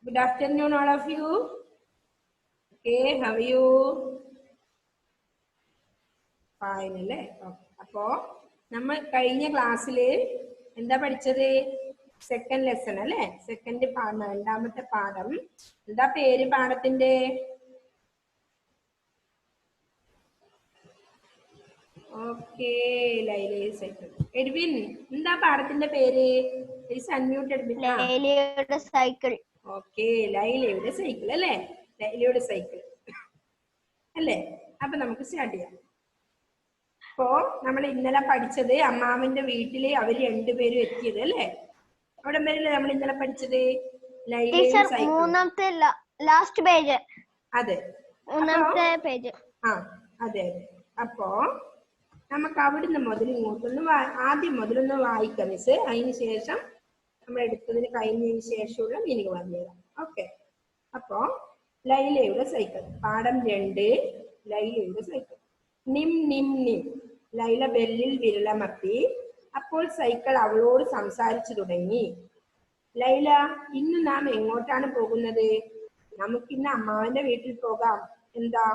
Good afternoon, all of you. Okay, how are you? Fine, അല്ലേ? Okay. അപ്പോ നമ്മൾ കഴിഞ്ഞ ക്ലാസ്സിൽ എന്താ പഠിച്ചത്? സെക്കൻഡ് ലെസൺ അല്ലേ? സെക്കൻഡ് പാഠം, രണ്ടാമത്തെ പാഠം. എന്താ പേര് പാഠത്തിന്റെ? Okay, ലൈലയുടെ cycle. എഡ്വിൻ, എന്താ പാഠത്തിന്റെ പേര്? അൺമ്യൂട്ടഡ്. ലൈലയുടെ സൈക്കിൾ. ഓക്കെ, ലൈലയുടെ സൈക്കിൾ അല്ലേ? ലൈലയുടെ സൈക്കിൾ അല്ലേ? അപ്പൊ നമുക്ക് സ്റ്റാർട്ട് ചെയ്യാം. അപ്പോ നമ്മൾ ഇന്നലെ പഠിച്ചത് അമ്മാവന്റെ വീട്ടില് അവര് രണ്ടുപേരും എത്തിയത് അല്ലേ? അവിടെ വരില്ലേ നമ്മൾ ഇന്നലെ പഠിച്ചത്? മൂന്നാമത്തെ ലാസ്റ്റ് പേജ്. അതെ, മൂന്നാമത്തെ പേജ്. ആ അതെ അതെ. അപ്പോ നമുക്ക് അവിടുന്ന് മുതൽ ഇങ്ങോട്ടൊന്ന് ആദ്യം മുതലൊന്ന് വായിക്കാം മിസ്. അതിന് ശേഷം നമ്മൾ എടുത്തതിന് കഴിഞ്ഞതിന് ശേഷമുള്ള മീനിങ് പറഞ്ഞുതരാം. ഓക്കെ. അപ്പോ ലൈലയുടെ സൈക്കിൾ, പാഠം 2, ലൈലയുടെ സൈക്കിൾ. നിം നിം നിം. ലൈല ബെല്ലിൽ വിരലമർത്തി. അപ്പോൾ സൈക്കിൾ അവളോട് സംസാരിച്ചു തുടങ്ങി. ലൈല, ഇന്ന് നാം എങ്ങോട്ടാണ് പോകുന്നത്? നമുക്കിന്ന് അമ്മാവന്റെ വീട്ടിൽ പോകാം. എന്താ?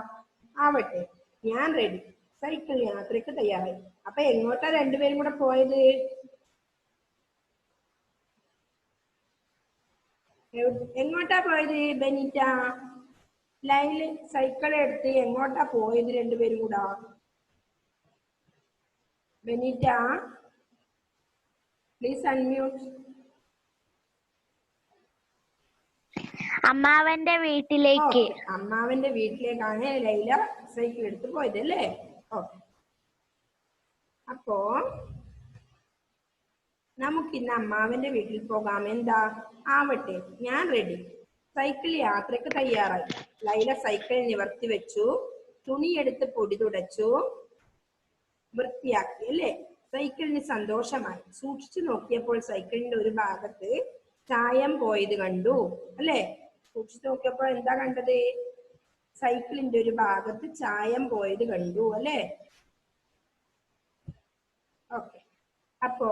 ആവട്ടെ, ഞാൻ റെഡി. സൈക്കിൾ യാത്രയ്ക്ക് തയ്യാറായി. അപ്പൊ എങ്ങോട്ടാ രണ്ടുപേരും കൂടെ പോയത്? എങ്ങോട്ടാ പോയത് ബെനീറ്റ? ലൈല സൈക്കിൾ എടുത്ത് എങ്ങോട്ടാ പോയത് രണ്ടുപേരും കൂടാ? Benita, please unmute. അമ്മാവന്റെ വീട്ടിലേക്ക്. അമ്മാവന്റെ വീട്ടിലേക്കാണ് ലൈല സൈക്കിൾ എടുത്ത് പോയത് അല്ലേ? ഓക്കെ. അപ്പോ നമുക്കിന്ന് അമ്മാവന്റെ വീട്ടിൽ പോകാം. എന്താ? ആവട്ടെ, ഞാൻ റെഡി. സൈക്കിൾ യാത്രയ്ക്ക് തയ്യാറായി. ലൈല സൈക്കിൾ നിവർത്തി വെച്ചു. തുണിയെടുത്ത് പൊടി തുടച്ചു വൃത്തിയാക്കി അല്ലേ? സൈക്കിളിന് സന്തോഷമായി. സൂക്ഷിച്ചു നോക്കിയപ്പോൾ സൈക്കിളിന്റെ ഒരു ഭാഗത്ത് ചായം പോയത് കണ്ടു അല്ലേ? സൂക്ഷിച്ചു നോക്കിയപ്പോൾ എന്താ കണ്ടത്? സൈക്കിളിന്റെ ഒരു ഭാഗത്ത് ചായം പോയത് കണ്ടു അല്ലേ? ഓക്കെ. അപ്പോ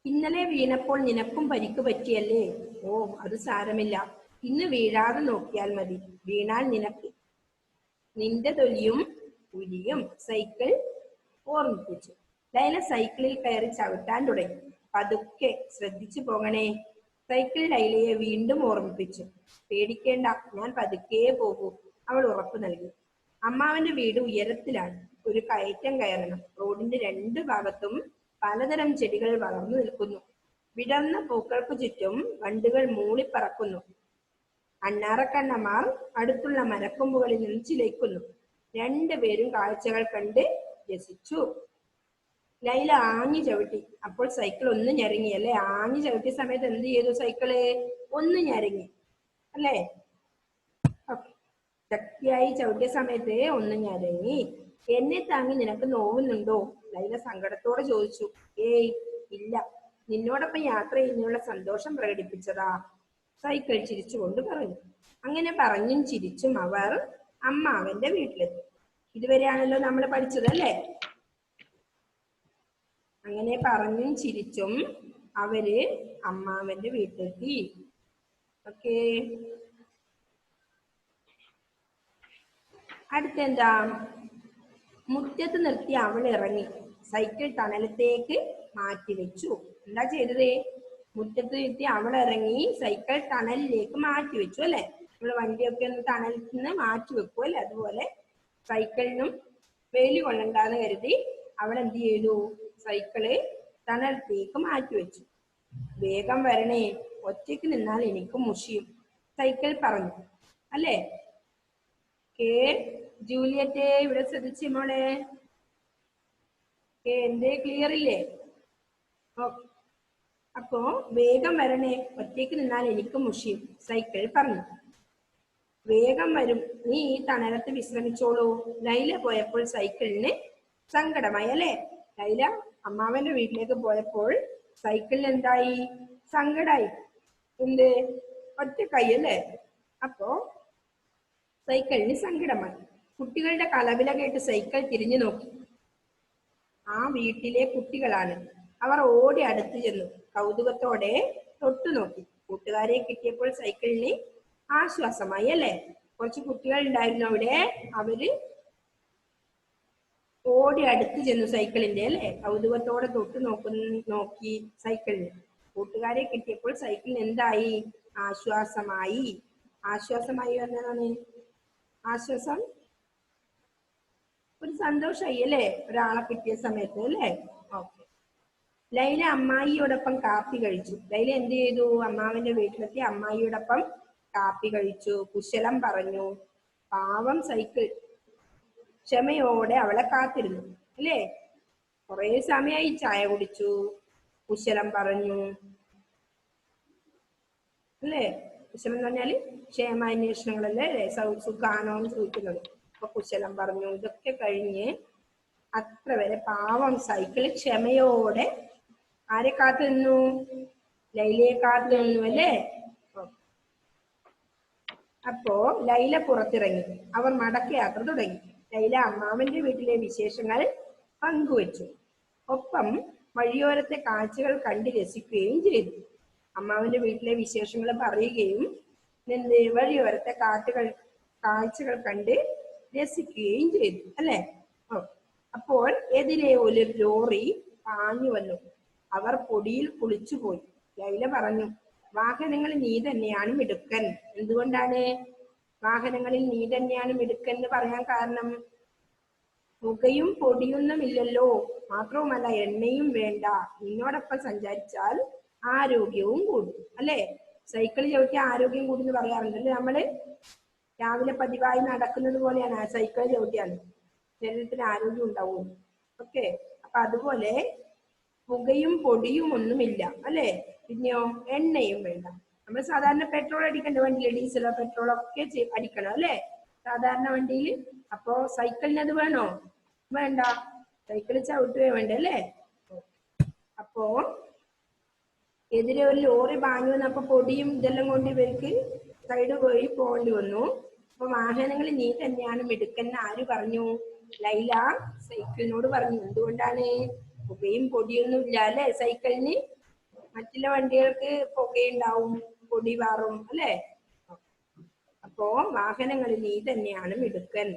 ഇന്നലെ വീണപ്പോൾ നിനക്കും പരിക്ക് പറ്റിയല്ലേ? ഓ, അത് സാരമില്ല. ഇന്ന് വീഴാതെ നോക്കിയാൽ മതി. വീണാൽ നിന്റെ തൊലിയും പുലിയും, സൈക്കിൾ ഓർമ്മിപ്പിച്ചു. ലൈല സൈക്കിളിൽ കയറി ചവിട്ടാൻ തുടങ്ങി. പതുക്കെ, ശ്രദ്ധിച്ചു പോകണേ. സൈക്കിൾ ലൈലയെ വീണ്ടും ഓർമ്മിപ്പിച്ചു. പേടിക്കേണ്ട, ഞാൻ പതുക്കെ പോകൂ, അവൾ ഉറപ്പു നൽകി. അമ്മാവന്റെ വീട് ഉയരത്തിലാണ്. ഒരു കയറ്റം കയറണം. റോഡിന്റെ രണ്ടു ഭാഗത്തും പലതരം ചെടികൾ വളർന്നു നിൽക്കുന്നു. വിടർന്ന പൂക്കൾക്ക് ചുറ്റും വണ്ടുകൾ മൂളിപ്പറക്കുന്നു. അണ്ണാറക്കണ്ണമാർ അടുത്തുള്ള മരക്കൊമ്പുകളിൽ നിന്ന് ചിലയ്ക്കുന്നു. രണ്ടുപേരും കാഴ്ചകൾ കണ്ട് രസിച്ചു. ലൈല ആഞ്ഞു ചവിട്ടി. അപ്പോൾ സൈക്കിൾ ഒന്ന് ഞെരങ്ങി അല്ലേ? ആഞ്ഞു ചവിട്ടിയ സമയത്ത് എന്ത് ചെയ്തു? സൈക്കിള് ഒന്ന് ഞെരങ്ങി അല്ലേ? ഓക്കെ. ശക്തിയായി ചവിട്ടിയ സമയത്ത് ഒന്ന് ഞെരങ്ങി. എന്നെ താങ്ങി നിനക്ക് നോവുന്നുണ്ടോ? ലൈല സങ്കടത്തോടെ ചോദിച്ചു. ഏയ് ഇല്ല, നിന്നോടൊപ്പം യാത്ര ചെയ്യുന്നതിനുള്ള സന്തോഷം പ്രകടിപ്പിച്ചതാ, സൈക്കിൾ ചിരിച്ചുകൊണ്ട് പറഞ്ഞു. അങ്ങനെ പറഞ്ഞും ചിരിച്ചും അവർ അമ്മാവന്റെ വീട്ടിലെത്തി. ഇതുവരെയാണല്ലോ നമ്മൾ പഠിച്ചത് അല്ലേ? അങ്ങനെ പറഞ്ഞും ചിരിച്ചും അവര് അമ്മാവന്റെ വീട്ടിലെത്തി. ഓക്കെ. അടുത്തെന്താ? മുറ്റത്ത് നിർത്തി അവൾ ഇറങ്ങി. സൈക്കിൾ തണലത്തേക്ക് മാറ്റിവെച്ചു. എന്താ ചെയ്തത്? മുറ്റത്ത് നിർത്തി അവൾ ഇറങ്ങി സൈക്കിൾ തണലിലേക്ക് മാറ്റിവെച്ചു അല്ലെ? നമ്മൾ വണ്ടിയൊക്കെ ഒന്ന് തണലിൽ നിന്ന് മാറ്റി വെക്കും അല്ലെ? അതുപോലെ സൈക്കിളിനും വെയിൽ കൊള്ളണ്ടാന്ന് കരുതി അവൾ എന്ത് ചെയ്തു? സൈക്കിള് തണലത്തേക്ക് മാറ്റിവെച്ചു. വേഗം വരണേ, ഒറ്റയ്ക്ക് നിന്നാൽ എനിക്ക് മുഷിയും, സൈക്കിൾ പറഞ്ഞു അല്ലേ? ജൂലിയറ്റെ, ഇവിടെ ശ്രദ്ധിച്ചേ മോളെ. എന്തേ, ക്ലിയർ ഇല്ലേ? ഓക്കെ. അപ്പോ വേഗം വരണേ, ഒറ്റയ്ക്ക് നിന്നാൽ എനിക്ക് മുഷിയും, സൈക്കിൾ പറഞ്ഞു. വേഗം വരും, നീ ഈ തണലത്ത് വിശ്രമിച്ചോളൂ. ലൈല പോയപ്പോൾ സൈക്കിളിന് സങ്കടമായി അല്ലേ? ലൈല അമ്മാവന്റെ വീട്ടിലേക്ക് പോയപ്പോൾ സൈക്കിളിന് എന്തായി? സങ്കടായി. എന്ത്? ഒറ്റക്കൈ അല്ലേ? അപ്പോ സൈക്കിളിന് സങ്കടമായി. കുട്ടികളുടെ കലവില കേട്ട് സൈക്കിൾ തിരിഞ്ഞു നോക്കി. ആ വീട്ടിലെ കുട്ടികളാണ്. അവർ ഓടി അടുത്തു ചെന്നു. കൗതുകത്തോടെ തൊട്ടു നോക്കി. കൂട്ടുകാരെ കിട്ടിയപ്പോൾ സൈക്കിളിന് ആശ്വാസമായി അല്ലേ. കുറച്ച് കുട്ടികൾ ഉണ്ടായിരുന്നു അവിടെ. അവര് ഓടി അടുത്ത് ചെന്നു സൈക്കിളിന്റെ അല്ലെ, കൗതുകത്തോടെ തൊട്ടു നോക്കി സൈക്കിളിന്. കൂട്ടുകാരെ കിട്ടിയപ്പോൾ സൈക്കിളിന് എന്തായി? ആശ്വാസമായി. ആശ്വാസമായി എന്നതാണ് ആശ്വാസം, ഒരു സന്തോഷമായി അല്ലേ, ഒരാളെ കിട്ടിയ സമയത്ത് അല്ലേ. ഓക്കെ. ലൈല അമ്മായിയോടൊപ്പം കാപ്പി കഴിച്ചു. ലൈല എന്ത് ചെയ്തു? അമ്മാവന്റെ വീട്ടിലെത്തി അമ്മായിയോടൊപ്പം കാപ്പി കഴിച്ചു, കുശലം പറഞ്ഞു. പാവം സൈക്കിൾ ക്ഷമയോടെ അവളെ കാത്തിരുന്നു അല്ലേ. കുറെ സമയമായി. ചായ കുടിച്ചു, കുശലം പറഞ്ഞു അല്ലേ. കുശലം എന്ന് പറഞ്ഞാല് ക്ഷേമാന്വേഷണങ്ങളല്ലേ, സുഖാണോ എന്ന് ചോദിക്കുന്നത്. അപ്പൊ കുശലം പറഞ്ഞു. ഇതൊക്കെ കഴിഞ്ഞ് അത്ര വരെ പാവം സൈക്കിൾ ക്ഷമയോടെ ആരെ കാത്തു നിന്നു? ലൈലയെ കാത്തു നിന്നു അല്ലേ. അപ്പോ ലൈല പുറത്തിറങ്ങി. അവർ മടക്കയാത്ര തുടങ്ങി. ലൈല അമ്മാവന്റെ വീട്ടിലെ വിശേഷങ്ങൾ പങ്കുവച്ചു. ഒപ്പം വഴിയോരത്തെ കാഴ്ചകൾ കണ്ട് രസിക്കുകയും ചെയ്തു. അമ്മാവന്റെ വീട്ടിലെ വിശേഷങ്ങൾ പറയുകയും വഴിയോരത്തെ കാഴ്ചകൾ കണ്ട് രസിക്കുകയും ചെയ്തു അല്ലെ. അപ്പോൾ എതിരെ ഒരു ലോറി പാഞ്ഞു വന്നു. അവർ പൊടിയിൽ കുളിച്ചുപോയി. ലൈല പറഞ്ഞു, വാഹനങ്ങളിൽ നീ തന്നെയാണ് മിടുക്കൻ. എന്തുകൊണ്ടാണ് വാഹനങ്ങളിൽ നീ തന്നെയാണ് മിടുക്കൻ എന്ന് പറയാൻ കാരണം? പുകയും പൊടിയൊന്നുമില്ലല്ലോ, മാത്രവുമല്ല എണ്ണയും വേണ്ട, നിന്നോടൊപ്പം സഞ്ചരിച്ചാൽ ആരോഗ്യവും കൂടും അല്ലെ. സൈക്കിൾ ചവിട്ടി ആരോഗ്യം കൂടുന്നു പറയാറുണ്ടല്ലേ നമ്മള്. രാവിലെ പതിവായി നടക്കുന്നത് പോലെയാണ് സൈക്കിൾ ചവിട്ടിയാണ് ശരീരത്തിന് ആരോഗ്യം ഉണ്ടാവും. ഓക്കെ. അപ്പൊ അതുപോലെ പുകയും പൊടിയും ഒന്നുമില്ല അല്ലെ. പിന്നെയോ എണ്ണയും വേണ്ട. നമ്മൾ സാധാരണ പെട്രോൾ അടിക്കേണ്ട വണ്ടിയില് ഡീസലോ പെട്രോളോ ഒക്കെ അടിക്കണം അല്ലെ സാധാരണ വണ്ടിയിൽ. അപ്പോ സൈക്കിളിന് അത് വേണോ? വേണ്ട. സൈക്കിൾ ചവിട്ടുകയോ വേണ്ട അല്ലേ. അപ്പോ എതിരെ ഒരു ലോറി പാഞ്ഞു വന്നപ്പോ പൊടിയും ഇതെല്ലാം കൊണ്ട് ഇവർക്ക് സൈഡ് പോയി പോകേണ്ടി വന്നു. അപ്പൊ വാഹനങ്ങളിൽ നീ തന്നെയാണ് മിടുക്കൻ ആര് പറഞ്ഞു? ലൈല സൈക്കിളിനോട് പറഞ്ഞു. എന്തുകൊണ്ടാണ്? പുകയും പൊടിയൊന്നും ഇല്ല അല്ലെ സൈക്കിളിന്. മറ്റുള്ള വണ്ടികൾക്ക് പുകയുണ്ടാവും, പൊടി പാറും അല്ലെ. അപ്പോ വാഹനങ്ങളിൽ നീ തന്നെയാണ് മിടുക്കൻ,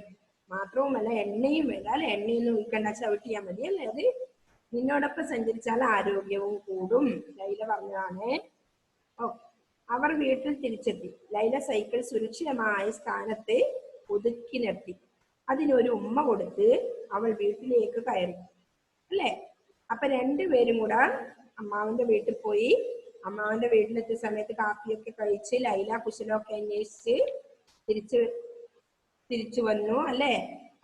മാത്രവുമല്ല എണ്ണയും വേണ്ട അല്ലെ. എണ്ണയൊന്നും ഒഴിക്കണ്ട, ചവിട്ടിയാ മതി അല്ലെ. അത് നിന്നോടൊപ്പം സഞ്ചരിച്ചാൽ ആരോഗ്യവും കൂടും ലൈല പറഞ്ഞതാണ്. അവർ വീട്ടിൽ തിരിച്ചെത്തി. ലൈല സൈക്കിൾ സുരക്ഷിതമായ സ്ഥാനത്ത് ഒതുക്കി നിർത്തി. അതിനൊരു ഉമ്മ കൊടുത്ത് അവൾ വീട്ടിലേക്ക് കയറി അല്ലെ. അപ്പൊ രണ്ടുപേരും കൂടെ അമ്മാവന്റെ വീട്ടിൽ പോയി. അമ്മാവന്റെ വീട്ടിലെത്തിയ സമയത്ത് കാപ്പിയൊക്കെ കഴിച്ച് ലൈല കുശലമൊക്കെ അന്വേഷിച്ച് തിരിച്ചു വന്നു അല്ലെ.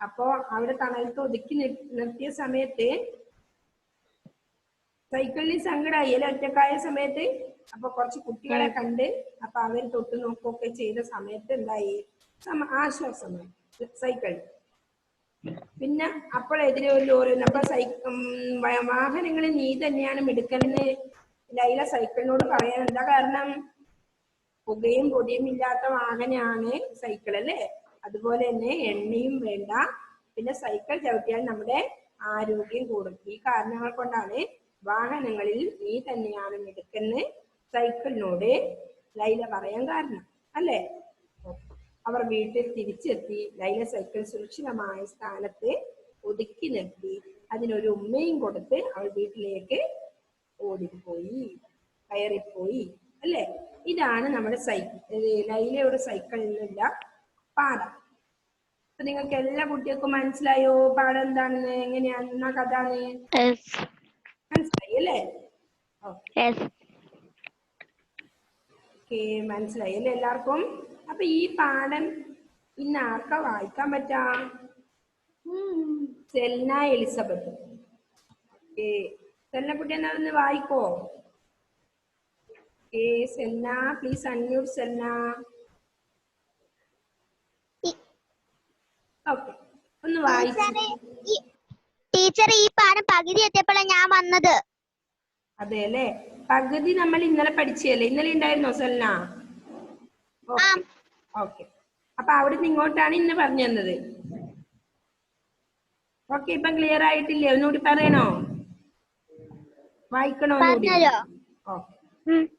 അപ്പോ അവിടെ തണലത്ത് ഒതുക്കി നിർത്തിയ സമയത്ത് സൈക്കിളിൽ സങ്കടമായി അല്ലെ, ഒറ്റക്കായ സമയത്ത്. അപ്പൊ കുറച്ച് കുട്ടികളെ കണ്ട് അപ്പൊ അവർ തൊട്ടു നോക്കുകയൊക്കെ ചെയ്ത സമയത്ത് എന്തായി? ആശ്വാസമായി സൈക്കിൾ. പിന്നെ അപ്പോഴെതിരെ ഒരു ലോറി വന്നു. അപ്പൊ വാഹനങ്ങളിൽ നീ തന്നെയാണ് മിടുക്കനെന്ന് ലൈല സൈക്കിളിനോട് പറയാൻ എന്താ കാരണം? പുകയും പൊടിയും ഇല്ലാത്ത വാഹനമാണ് സൈക്കിൾ അല്ലേ. അതുപോലെ തന്നെ എണ്ണയും വേണ്ട, പിന്നെ സൈക്കിൾ ചവിട്ടിയാൽ നമ്മുടെ ആരോഗ്യം കൂടും. ഈ കാരണങ്ങൾ കൊണ്ടാണ് വാഹനങ്ങളിൽ നീ തന്നെയാണ് മിടുക്കെന്ന് സൈക്കിളിനോട് ലൈല പറയാൻ കാരണം അല്ലേ. അവർ വീട്ടിൽ തിരിച്ചെത്തി. ലൈല സൈക്കിൾ സുരക്ഷിതമായ സ്ഥാനത്ത് ഒതുക്കി നിർത്തി. അതിനൊരു ഉമ്മയും കൊടുത്ത് അവൾ വീട്ടിലേക്ക് ഓടിപ്പോയി, കയറിപ്പോയി അല്ലേ. ഇതാണ് നമ്മുടെ ലൈലയുടെ സൈക്കിളിനുള്ള പാഠം. അപ്പൊ നിങ്ങൾക്ക് എല്ലാ കുട്ടികൾക്കും മനസ്സിലായോ പാഠം എന്താണെന്ന്, എങ്ങനെയാണെന്ന കഥ മനസ്സിലായി അല്ലേ? ഓക്കെ, മനസ്സിലായി അല്ലേ എല്ലാവർക്കും? അപ്പൊ ഈ പാഠം ഇന്ന് ആർക്കാ വായിക്കാൻ പറ്റാ? സെൽന എലിസബത്ത്. ഓക്കെ, സെൽന കുട്ടി എന്നാ ഒന്ന് വായിക്കോ? Okay Selna, please unmute Selna. Okay, ഒന്ന് വായിച്ചു. ടീച്ചർ ഈ പാഠം പകുതി എത്തിയപ്പോഴാണ് ഞാൻ വന്നത്. അതെ അല്ലേ, പകുതി നമ്മൾ ഇന്നലെ പഠിച്ചല്ലേ. ഇന്നലെ ഉണ്ടായിരുന്നോ സെൽന? ഓക്കെ, അപ്പൊ അവിടുന്ന് ഇങ്ങോട്ടാണ് ഇന്ന് പറഞ്ഞു തന്നത്. ഓക്കെ, ഇപ്പൊ ക്ലിയർ ആയിട്ടില്ലേ? ഒന്നുകൂടി പറയണോ? വായിക്കണോ? ഓക്കെ,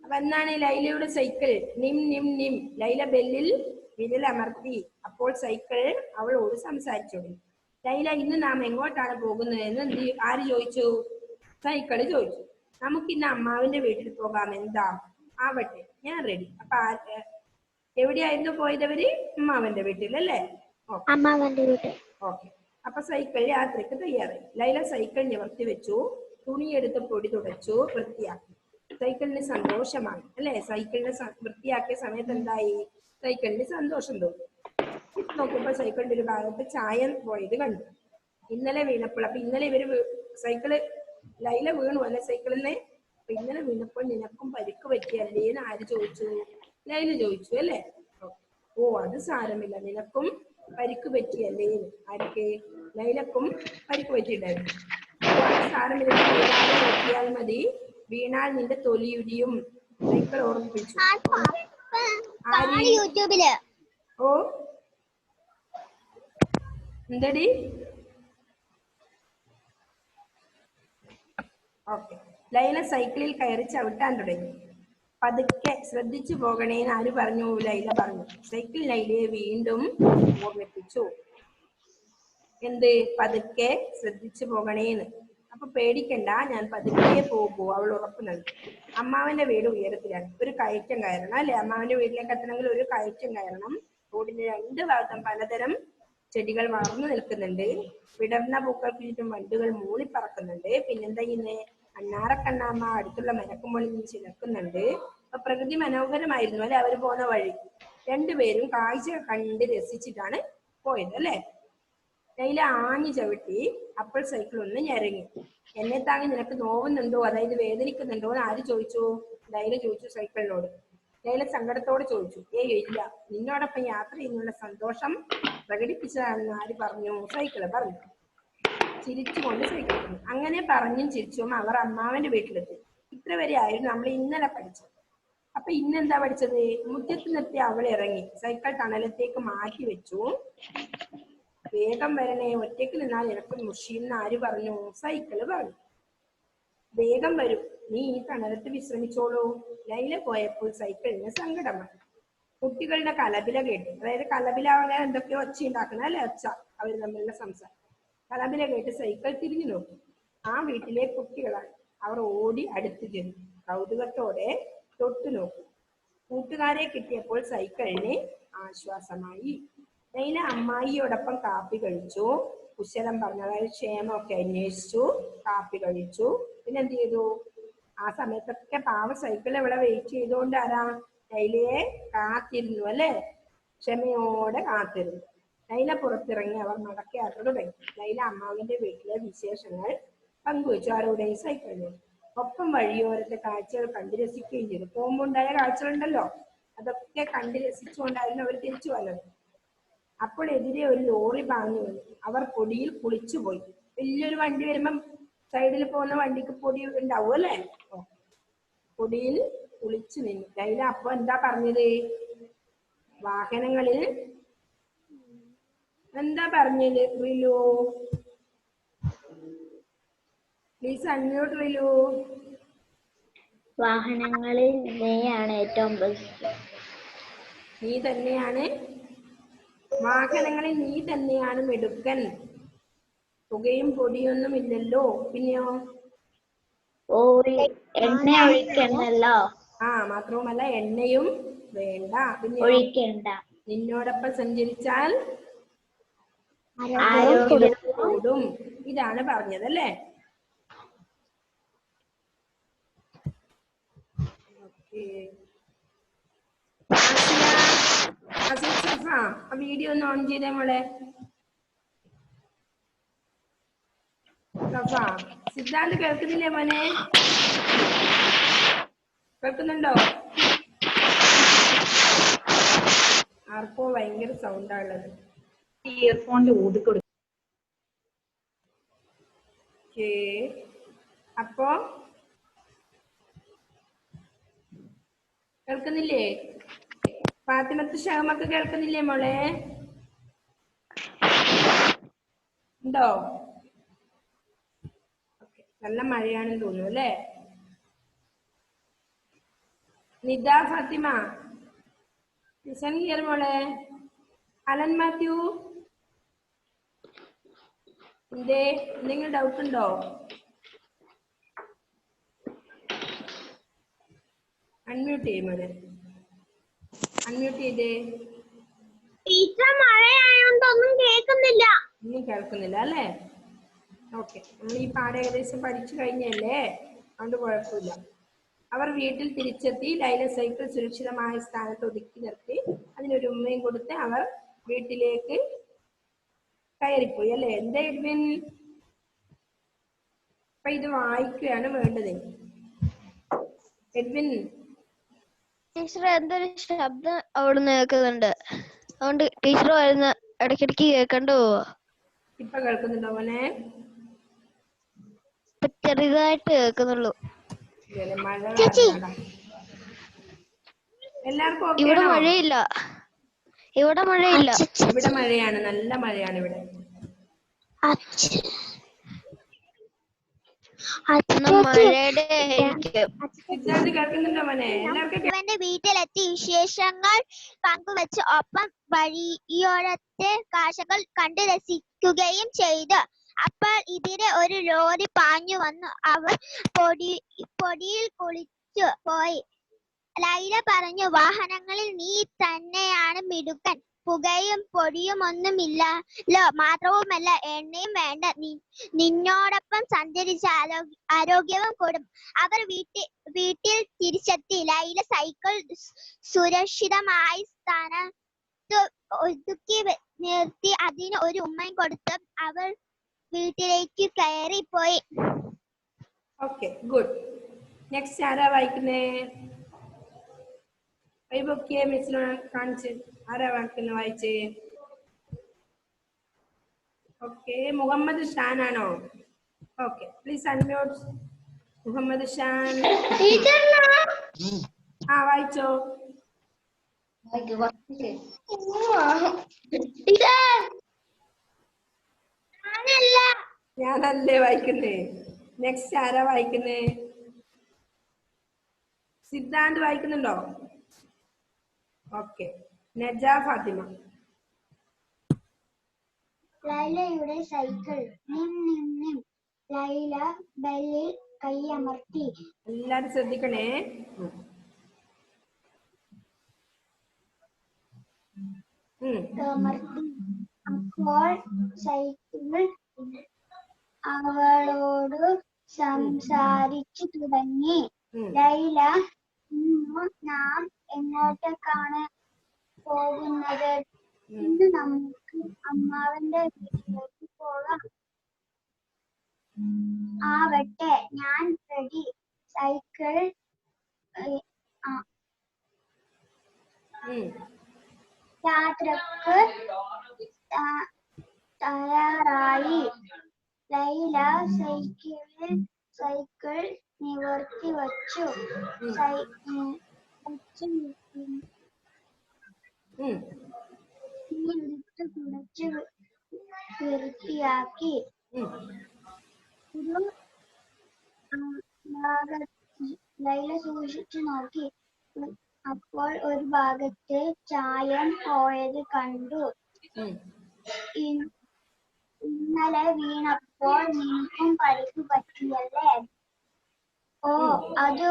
അപ്പൊ എന്നാണ് ലൈലയുടെ സൈക്കിൾ നിം നിം നിം. ലൈല ബെല്ലിൽ വിരലമർത്തി. അപ്പോൾ സൈക്കിൾ അവളോട് സംസാരിച്ചു തുടങ്ങി. ലൈല, ഇന്ന് നാം എങ്ങോട്ടാണ് പോകുന്നത് എന്ന് ആര് ചോദിച്ചു? സൈക്കിള് ചോദിച്ചു. നമുക്കിന്ന് അമ്മാവിന്റെ വീട്ടിൽ പോകാം, എന്താ? ആവട്ടെ, ഞാൻ റെഡി. അപ്പൊ എവിടെയായിരുന്നു പോയതവര്? അമ്മാവന്റെ വീട്ടിൽ അല്ലേ? അമ്മാവന്റെ വീട്ടിൽ. ഓക്കെ. അപ്പൊ സൈക്കിൾ യാത്രയ്ക്ക് തയ്യാറായി. ലൈല സൈക്കിൾ നിവർത്തി വെച്ചു, തുണിയെടുത്ത് പൊടി തുടച്ചു, വൃത്തിയാക്കി. സൈക്കിളിന് സന്തോഷമായി അല്ലെ? സൈക്കിളിനെ വൃത്തിയാക്കിയ സമയത്ത് എന്തായി? സൈക്കിളിന് സന്തോഷം തോന്നി. നോക്കിയപ്പോ സൈക്കിളിന്റെ ഒരു ഭാഗത്ത് ചായം പോയത് കണ്ടു. ഇന്നലെ വീണപ്പോൾ, അപ്പൊ ഇന്നലെ ഇവര് സൈക്കിള് ലൈല വീണു അല്ലെ സൈക്കിളിനെ? അപ്പൊ ഇന്നലെ വീണപ്പോൾ നിനക്കും പരിക്ക് പറ്റിയല്ലേ എന്ന് ആര് ചോദിച്ചു? ലൈല ചോദിച്ചു അല്ലേ? ഓ, അത് സാരമില്ല, നിനക്കും പരിക്ക് പറ്റിയല്ലേ? ആർക്ക്? ലൈലക്കും പരിക്ക് പറ്റിയിട്ടായിരുന്നു. ഓ, അത് സാരമില്ല, വീണാൽ നോക്കിയാൽ മതി, വീണാൽ നിന്റെ തൊലിയുരിയും. സൈക്കിൾ ഓർമ്മിപ്പിച്ചു. യൂട്യൂബില്. ഓ, എന്തടി? ഓക്കെ. ലൈല സൈക്കിളിൽ കയറി ചവിട്ടാൻ തുടങ്ങി. പതുക്കെ, ശ്രദ്ധിച്ചു പോകണേന്ന് ആര് പറഞ്ഞു? ലൈല പറഞ്ഞു. സൈക്കിൾ ലൈലയെ വീണ്ടും ഓർമ്മിപ്പിച്ചു. എന്ത്? പതുക്കെ, ശ്രദ്ധിച്ചു പോകണേന്ന്. അപ്പൊ പേടിക്കണ്ട, ഞാൻ പതുക്കെ പോകൂ, അവൾ ഉറപ്പ് നൽകി. അമ്മാവന്റെ വീട് ഉയരത്തിലാണ്. ഒരു കയറ്റം കയറണം അല്ലെ? അമ്മാവന്റെ വീട്ടിലേക്ക് എത്തണമെങ്കിൽ ഒരു കയറ്റം കയറണം. റോഡിന്റെ രണ്ട് ഭാഗത്തും പലതരം ചെടികൾ വളർന്നു നിൽക്കുന്നുണ്ട്. വിടർന്ന പൂക്കൾക്ക് ചുറ്റും വണ്ടുകൾ മൂളിപ്പറക്കുന്നുണ്ട്. പിന്നെന്താ ഇന്ന്? അണ്ണാറക്കണ്ണാമ്മ അടുത്തുള്ള മരക്കുമുകളിൽ നിന്ന് ചിലക്കുന്നുണ്ട്. അപ്പൊ പ്രകൃതി മനോഹരമായിരുന്നു അല്ലെ അവർ പോകുന്ന വഴി. രണ്ടുപേരും കാഴ്ച കണ്ട് രസിച്ചിട്ടാണ് പോയത് അല്ലെ? ലൈല ആഞ്ഞു ചവിട്ടി. അപ്പോൾ സൈക്കിൾ ഒന്ന് ഞെരങ്ങി. എന്നെ താങ്ങി നിനക്ക് നോവുന്നുണ്ടോ, അതായത് വേദനിക്കുന്നുണ്ടോ എന്ന് ആര് ചോദിച്ചു? ലൈല ചോദിച്ചു സൈക്കിളിനോട്. ലൈല സങ്കടത്തോടെ ചോദിച്ചു. ഏയ് ഇല്ല, നിന്നോടൊപ്പം യാത്ര ചെയ്യുന്നുള്ള സന്തോഷം പ്രകടിപ്പിച്ചതാണെന്ന് ആര് പറഞ്ഞു? സൈക്കിള് പറഞ്ഞു. ചിരിച്ചുകൊണ്ട് സൈക്കിൾ പറഞ്ഞു. അങ്ങനെ പറഞ്ഞും ചിരിച്ചും അവർ അമ്മാവന്റെ വീട്ടിലെത്തി. ഇത്ര വരെ ആയിരുന്നു നമ്മൾ ഇന്നലെ പഠിച്ചത്. അപ്പൊ ഇന്നെന്താ പഠിച്ചത്? മുറ്റത്ത് നിർത്തി അവൾ ഇറങ്ങി. സൈക്കിൾ തണലത്തേക്ക് മാറ്റി വെച്ചു. വേഗം വരണേ, ഒറ്റയ്ക്ക് നിന്നാൽ നിനക്ക് മുഷിയെന്ന് ആര് പറഞ്ഞു? സൈക്കിള് പറഞ്ഞു. വേഗം വരും, നീ ഈ തണലത്ത് വിശ്രമിച്ചോളൂ. ലൈല പോയപ്പോൾ സൈക്കിളിന് സങ്കടമായി. കുട്ടികളുടെ കലപില കേട്ടു. അതായത് കലപില എന്തൊക്കെയോ ഒച്ച ഉണ്ടാക്കണം അല്ലെ? ഒച്ച, അവർ തമ്മിലുള്ള സംസാരം. കലപില കേട്ട് സൈക്കിൾ തിരിഞ്ഞു നോക്കി. ആ വീട്ടിലെ കുട്ടികളാണ്. അവർ ഓടി അടുത്ത് ചെന്നു. കൗതുകത്തോടെ തൊട്ടു നോക്കി. കൂട്ടുകാരെ കിട്ടിയപ്പോൾ സൈക്കിളിന് ആശ്വാസമായി. ലൈല അമ്മായിയോടൊപ്പം കാപ്പി കഴിച്ചു. കുശലം പറഞ്ഞു, അതായത് ക്ഷേമമൊക്കെ അന്വേഷിച്ചു. കാപ്പി കഴിച്ചു. പിന്നെ എന്ത് ചെയ്തു? ആ സമയത്തൊക്കെ പാവ സൈക്കിൾ ഇവിടെ വെയിറ്റ് ചെയ്തുകൊണ്ട് ആരാ? ലൈലയെ കാത്തിരുന്നു അല്ലെ? ക്ഷമയോടെ കാത്തിരുന്നു. ലൈല പുറത്തിറങ്ങി. അവർ നടക്കയാത്ര തുടങ്ങി. ലൈല അമ്മാവിന്റെ വീട്ടിലെ വിശേഷങ്ങൾ പങ്കുവച്ചു. ആരോടെയും? സൈക്കിളിനോട്. ഒപ്പം വഴിയോരത്തെ കാഴ്ചകൾ കണ്ടു രസിക്കുകയും ചെയ്തു. പോകുമ്പോൾ ഉണ്ടായ കാഴ്ചകളുണ്ടല്ലോ, അതൊക്കെ കണ്ടു രസിച്ചുകൊണ്ടായിരുന്നു അവർ തിരിച്ചു വന്നത്. അപ്പോൾ എതിരെ ഒരു ലോറി പാഞ്ഞു വന്നു. അവർ പൊടിയിൽ കുളിച്ചുപോയി. വലിയൊരു വണ്ടി വരുമ്പം സൈഡിൽ പോകുന്ന വണ്ടിക്ക് പൊടി ഉണ്ടാവും അല്ലേ? പൊടിയിൽ കുളിച്ചു നിന്നു. ലൈല അപ്പൊ എന്താ പറഞ്ഞത്? വാഹനങ്ങളിൽ എന്താ പറഞ്ഞത്? റിലു പ്ലീസ് അൺമ്യൂട്ട് റിലു. വാഹനങ്ങളിൽ നീയാണ് ഏറ്റവും ബെസ്റ്റ്. നീ തന്നെയാണ് വാഹനങ്ങളിൽ നീ തന്നെയാണ് മിടുക്കൻ. പുകയും പൊടിയൊന്നും ഇല്ലല്ലോ. പിന്നെയോ? എണ്ണ ഒഴിക്കണല്ലോ. മാത്രവുമല്ല എണ്ണയും വേണ്ട. പിന്നെ ഒഴിക്കണ്ട. നിന്നോടൊപ്പം സഞ്ചരിച്ചാൽ ആരോഗ്യം കൂടും. ഇതാണ് പറഞ്ഞത് അല്ലേ? ആ വീഡിയോ ഒന്ന് ഓൺ ചെയ്തേ മോളെ. സിദ്ധാന്ത് കേൾക്കുന്നില്ലേ മോനെ? കേൾക്കുന്നുണ്ടോ? ആർക്കോ ഭയങ്കര സൗണ്ടാണുള്ളത്. ഇയർഫോണിൽ ഊതിക്കൊടുക്കും. അപ്പോ കേൾക്കുന്നില്ലേ? ഫാത്തിമത്ത് ഷഹമക്ക് കേൾക്കുന്നില്ലേ മോളെ? ഉണ്ടോ? നല്ല മഴയാണെന്ന് തോന്നുന്നു അല്ലേ? നിദ ഫാത്തിമ, ലിസൺ ഹിയർ മോളെ. അലൻ മാത്യു, എന്തെങ്കിലും ഡൗട്ട് ഉണ്ടോ? അൺമ്യൂട്ട് ചെയ്യും മോനെ, അൺമ്യൂട്ട് ചെയ്തേ. ടീച്ചർ മഴയായോണ്ടൊന്നും കേൾക്കുന്നില്ല. ഒന്നും കേൾക്കുന്നില്ല അല്ലേ? ഓക്കെ, നമ്മൾ ഈ പാഠം ഏകദേശം പഠിച്ചു കഴിഞ്ഞല്ലേ, അതുകൊണ്ട് കുഴപ്പമില്ല. അവർ വീട്ടിൽ തിരിച്ചെത്തി. ലൈല സൈക്കിൾ സുരക്ഷിതമായ സ്ഥാനത്ത് ഒതുക്കി നിർത്തി. അതിനൊരു ഉമ്മയും കൊടുത്ത് അവർ വീട്ടിലേക്ക് കയറിപ്പോയി അല്ലേ? എന്താ എഡ്വിൻ? അപ്പൊ ഇത് വായിക്കുകയാണ് വേണ്ടത്. എഡ്വിൻ, ടീച്ചർ എന്തൊരു ശബ്ദം അവിടുന്ന് കേൾക്കുന്നുണ്ട്. അതുകൊണ്ട് ടീച്ചർ വരുന്ന ഇടയ്ക്കിടയ്ക്ക് കേൾക്കണ്ടോ? ഇപ്പൊ കേൾക്കുന്നുണ്ടോ മോനെ? ഇപ്പൊ ചെറുതായിട്ട് കേൾക്കുന്നുള്ളൂ. മഴ കാരണമാടാ. എല്ലാവർക്കും ഓക്കെ ഇവിടെ ആണോ? മഴയില്ല, ഇവിടെ മഴയില്ല. ഇവിടെ മഴയാണ്, നല്ല മഴയാണ് ഇവിടെ. മഴയുടെ സിദ്ധാർത്ഥ് കേൾക്കുന്നുണ്ടോ മോനെ? എല്ലാവർക്കും വീട്ടിലെത്തി വിശേഷങ്ങൾ പങ്കുവച്ച് ഒപ്പം വഴിയോരത്തെ കാഴ്ചകൾ കണ്ട് രസിക്കുകയും ചെയ്തു. അപ്പോൾ ഇതിലെ ഒരു ലോറി പാഞ്ഞു വന്നു. അവർ പൊടിയിൽ കുളിച്ചു പോയി. ലൈല പറഞ്ഞു, വാഹനങ്ങളിൽ നീ തന്നെയാണ് മിടുക്കൻ. പുകയും പൊടിയും ഒന്നുമില്ലല്ലോ, മാത്രവുമല്ല എണ്ണയും വേണ്ട. നിന്നോടൊപ്പം സഞ്ചരിച്ച ആരോഗ്യവും കൂടും. അവർ വീട്ടിൽ തിരിച്ചെത്തി. ലൈല സൈക്കിൾ സുരക്ഷിതമായി സ്ഥാനത്ത് ഒതുക്കി നിർത്തി. അതിന് ഒരു ഉമ്മയും കൊടുത്ത് അവർ വീട്ടിലേക്ക് കയറിപ്പോയി. Okay, good. നെക്സ്റ്റ് ആരാ വായിക്കുന്നേ? വൈബൊക്കെ മിസ്സിനെ കാണിച്ച് ആരാ വായിക്കുന്ന? വായിച്ചേ. ഓക്കെ, മുഹമ്മദ് ഷാൻ ആണോ? Okay, please unmute. Muhammad Shan. ആ, വായിച്ചോ. ഞാനല്ലേ വായിക്കുന്നേ. നെക്സ്റ്റ് ആരാ വായിക്കുന്നേ? സിദ്ധാന്ത് വായിക്കുന്നുണ്ടോ? ഓക്കെ, നജ ഫാത്തിമ. ലൈലയുടെ സൈക്കിൾ. നിം നിം നിം. ലൈല ബെല്ലിൽ കൈയമർത്തി. എല്ലാരും ശ്രദ്ധിക്കണേ. അപ്പോൾ സൈക്കിൾ അവളോട് സംസാരിച്ചു തുടങ്ങി. ലൈല, ഇന്ന് നാം എങ്ങോട്ടേക്കാണ് പോകുന്നത്? ഇന്ന് നമുക്ക് അമ്മാവന്റെ വീട്ടിലേക്ക് പോകാം. ആവട്ടെ, ഞാൻ റെഡി. സൈക്കിൾ യാത്രക്ക് തയ്യാറായി. ലൈല സൈക്കിൾ നിവർത്തി വച്ചു. തീയെടുത്ത് കുടച്ച് വൃത്തിയാക്കി. ഒരു ലൈല സൂക്ഷിച്ചു നോക്കി. അപ്പോൾ ഒരു ഭാഗത്ത് ചായം പോയത് കണ്ടു. ഇന്നലെ വീണപ്പോൾ നിനക്കും പരിക്ക് പറ്റിയല്ലേ? ഓ, അത്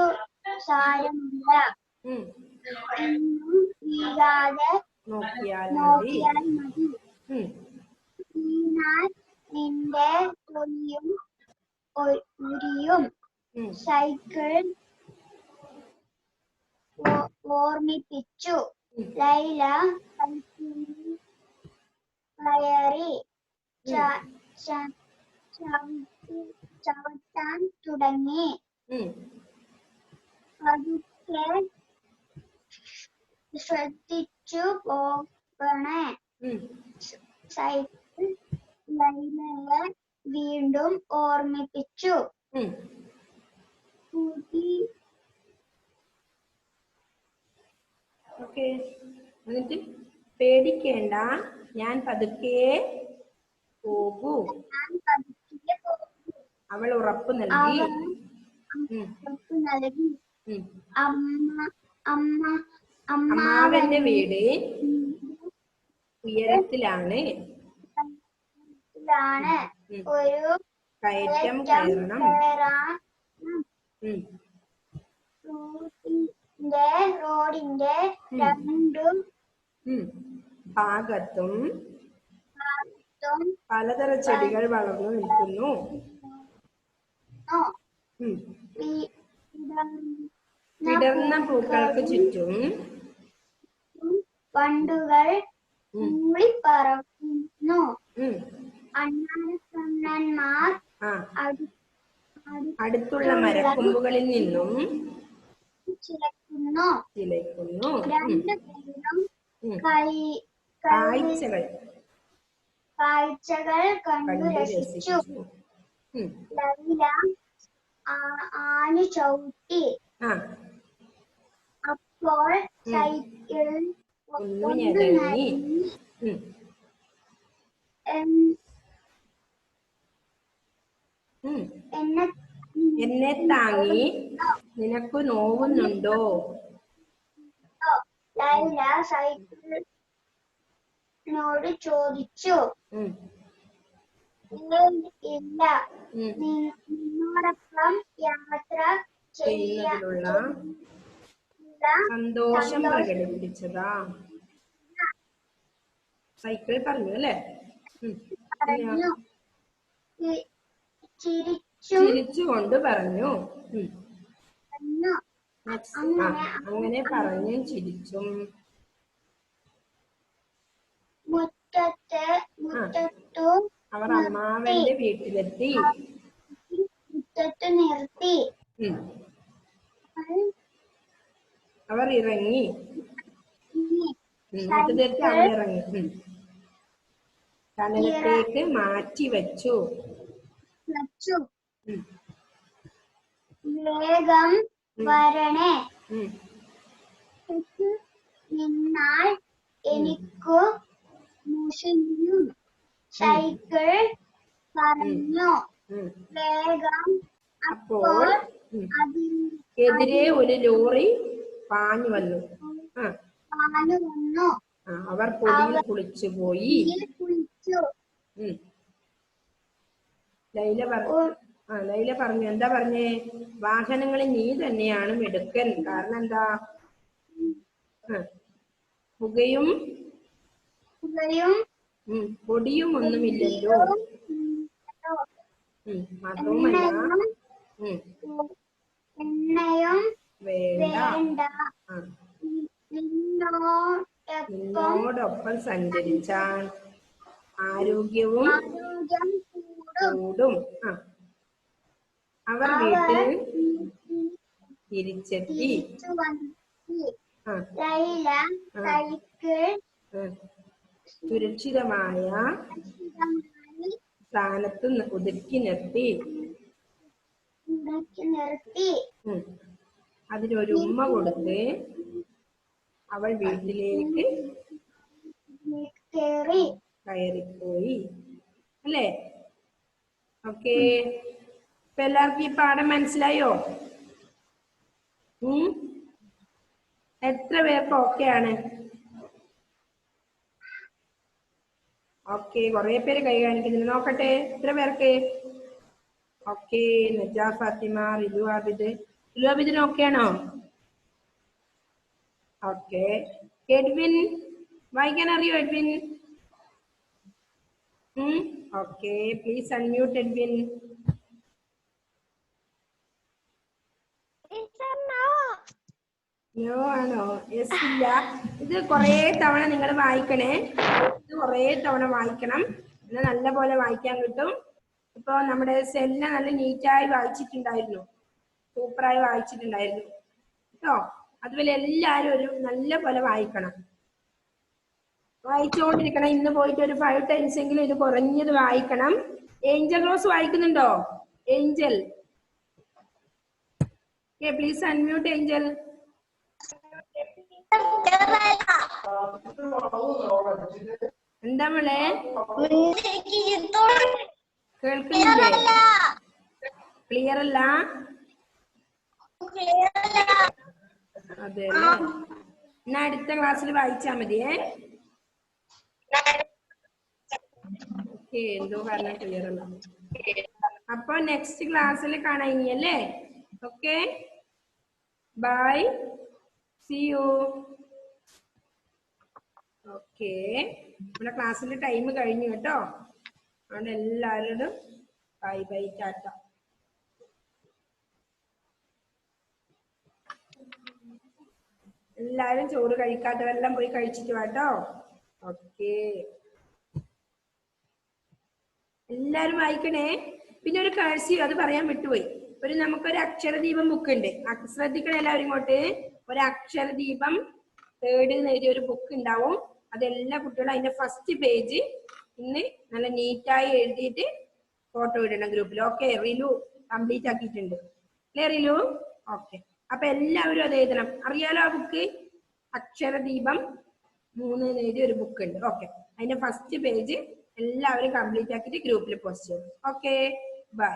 സാരമില്ല. ഇന്നും വീഴാതെ നോക്കിയാൽ മതി. വീണാൽ നിന്റെ തൊലിയും ഉരിയും. സൈക്കിൾ ഓർമ്മിപ്പിച്ചു. ലൈല സൈക്കിളിൽ കയറി ചവിട്ടാൻ തുടങ്ങി. പതുക്കെ ശ്രദ്ധിച്ചു പോകണേ. സൈക്കിൾ ലൈലയെ വീണ്ടും ഓർമ്മിപ്പിച്ചു. ഓക്കെ, എന്നിട്ട് പേടിക്കേണ്ട, ഞാൻ പതുക്കെ പോകൂ. അവൾ ഉറപ്പ് നൽകി. അമ്മ അമ്മാവന്റെ അമ്മാവന്റെ വീട് ഉയരത്തിലാണ്. ഉം. ഒരു കയറ്റം കയറ്റം കയറണം. കയറാൻ ഉം. റോഡിന്റെ ഉം. രണ്ടും ഭാഗത്തും ഭാഗത്തും പലതരം ചെടികൾ വളർന്നു നിൽക്കുന്നു. ഉം. വിടർന്ന പൂക്കൾക്ക് ചുറ്റും വണ്ടുകൾ മൂളിപ്പറക്കുന്നു. ഉം. അണ്ണാനക്കണ്ണന്മാർ ആ അടുത്തുള്ള മരക്കൊമ്പുകളിൽ നിന്നും ചിലക്കുന്നു. രണ്ടുപേരും കാഴ്ചകൾ കണ്ടു രസിച്ചു. ലൈല ആഞ്ഞു ചവിട്ടി. അപ്പോൾ സൈക്കിൾ ഒന്ന് ഞെരങ്ങി. എന്നെ താങ്ങി നിനക്ക് നോവുന്നുണ്ടോ? ലൈല സൈക്കിളിനോട് ചോദിച്ചു. ഇല്ല, നിന്നോടൊപ്പം യാത്ര ചെയ്യുന്നതിലുള്ള സന്തോഷം പ്രകടിപ്പിച്ചതാ. സൈക്കിൾ പറഞ്ഞു അല്ലേ? ചിരിച്ചുകൊണ്ട് പറഞ്ഞു. അങ്ങനെ പറഞ്ഞു ചിരിച്ചും. അവർ അമ്മാവന്റെ വീട്ടിലെത്തി. മുറ്റത്ത് നിർത്തി. അവർ ഇറങ്ങി. അവർ ഇറങ്ങി. കനലത്തേക്ക് മാറ്റി വെച്ചു. വേഗം വരണേ, നിന്നാൽ എനിക്കു മുഷിഞ്ഞു. സൈക്കിൾ പറഞ്ഞു. വേഗം. അപ്പോൾ എതിരെ ഒരു ലോറി പാഞ്ഞു വന്നു. അവർ പൊടിയിൽ കുളിച്ചു പോയി. ലൈല പറഞ്ഞു. എന്താ പറഞ്ഞേ? വാഹനങ്ങളിൽ നീ തന്നെയാണ് മിടുക്കൻ. കാരണം എന്താ? പുകയും പൊടിയും ഒന്നുമില്ലല്ലോ. മാത്രവുമല്ല എണ്ണയും വേണ്ട. നിന്നോടൊപ്പം സഞ്ചരിച്ചാൽ ആരോഗ്യവും കൂടും. അവർ വീട്ടിൽ തിരിച്ചെത്തി. സുരക്ഷിതമായ സ്ഥാനത്ത് ഒതുക്കി നിർത്തി. അതിനൊരു ഉമ്മ കൊടുത്ത് അവൾ വീട്ടിലേക്ക് കയറിപ്പോയി. അല്ലേ? ഓക്കെ, ഇപ്പൊ എല്ലാവർക്കും ഈ പാഠം മനസ്സിലായോ? എത്ര പേർക്ക് ഓക്കെ ആണ്? ഓക്കെ, കുറെ പേര് കൈ കാണിക്കുന്നില്ല. നോക്കട്ടെ എത്ര പേർക്ക് ഓക്കെ. നജ, ഫാത്തിമ, റിലു ആബിദ്. റിലു ആബിദിന് ഓക്കെ ആണോ? ഓക്കെ. എഡ്വിൻ വായിക്കാൻ അറിയോ? Edwin? Okay, please unmute Edwin. No ആണോ? യെസ് ഇല്ല. ഇത് കുറേ തവണ നിങ്ങൾ വായിക്കണേ. ഇത് കുറേ തവണ വായിക്കണം. എന്നാൽ നല്ല പോലെ വായിക്കാൻ കിട്ടും. ഇപ്പൊ നമ്മുടെ സെല്ല നല്ല നീറ്റായി വായിച്ചിട്ടുണ്ടായിരുന്നു. സൂപ്പറായി വായിച്ചിട്ടുണ്ടായിരുന്നു കേട്ടോ. അതുപോലെ എല്ലാവരും ഒരു നല്ല പോലെ വായിക്കണം, വായിച്ചുകൊണ്ടിരിക്കണം. ഇന്ന് പോയിട്ട് ഒരു 5 times എങ്കിലും ഇത് കുറഞ്ഞത് വായിക്കണം. ഏഞ്ചൽ റോസ് വായിക്കുന്നുണ്ടോ? Angel, please unmute Angel. എന്താ മോളെ? കേൾക്കുന്നില്ലേ? ക്ലിയർ അല്ല? അതെ അല്ലേ? എന്നാ അടുത്ത ക്ലാസ്സിൽ വായിച്ചാ മതിയേ. ഓക്കെ, എന്തോ കാരണം ക്ലിയർ അല്ല. അപ്പൊ നെക്സ്റ്റ് ക്ലാസ്സിൽ കാണാം ഇനി അല്ലേ? Okay, bye, see you. Okay, നമ്മുടെ ക്ലാസ്സിന്റെ ടൈം കഴിഞ്ഞു കേട്ടോ. അതുകൊണ്ട് എല്ലാവരോടും ബൈ ബൈ, ടാറ്റ. എല്ലാവരും ചോറ് കഴിക്കാത്തവരെല്ലാം പോയി കഴിച്ചിട്ട് വാട്ടോ. ഓക്കെ, എല്ലാരും വായിക്കണേ. പിന്നെ ഒരു കഴ്സീവ്, അത് പറയാൻ വിട്ടുപോയി. നമുക്കൊരു അക്ഷരദീപം ബുക്ക് ഉണ്ട്. ശ്രദ്ധിക്കണേ എല്ലാവരും ഇങ്ങോട്ട്. ഒരു അക്ഷരദീപം തേർഡ് എഴുതിയ ഒരു ബുക്ക് ഉണ്ടാവും. അതെല്ലാ കുട്ടികളും അതിന്റെ ഫസ്റ്റ് പേജ് ഇന്ന് നല്ല നീറ്റായി എഴുതിയിട്ട് ഫോട്ടോ ഇടണം ഗ്രൂപ്പിൽ. ഓക്കെ, റിലു കംപ്ലീറ്റ് ആക്കിയിട്ടുണ്ട് അല്ലേ റിലു? ഓക്കെ, അപ്പൊ എല്ലാവരും അത് എഴുതണം. അറിയാലോ ആ ബുക്ക്? അക്ഷരദീപം 3 എഴുതിയ ഒരു ബുക്ക് ഉണ്ട്. ഓക്കെ, അതിന്റെ ഫസ്റ്റ് പേജ് എല്ലാവരും കംപ്ലീറ്റ് ആക്കിയിട്ട് ഗ്രൂപ്പിൽ പോസ്റ്റ് ചെയ്യും. Okay, by.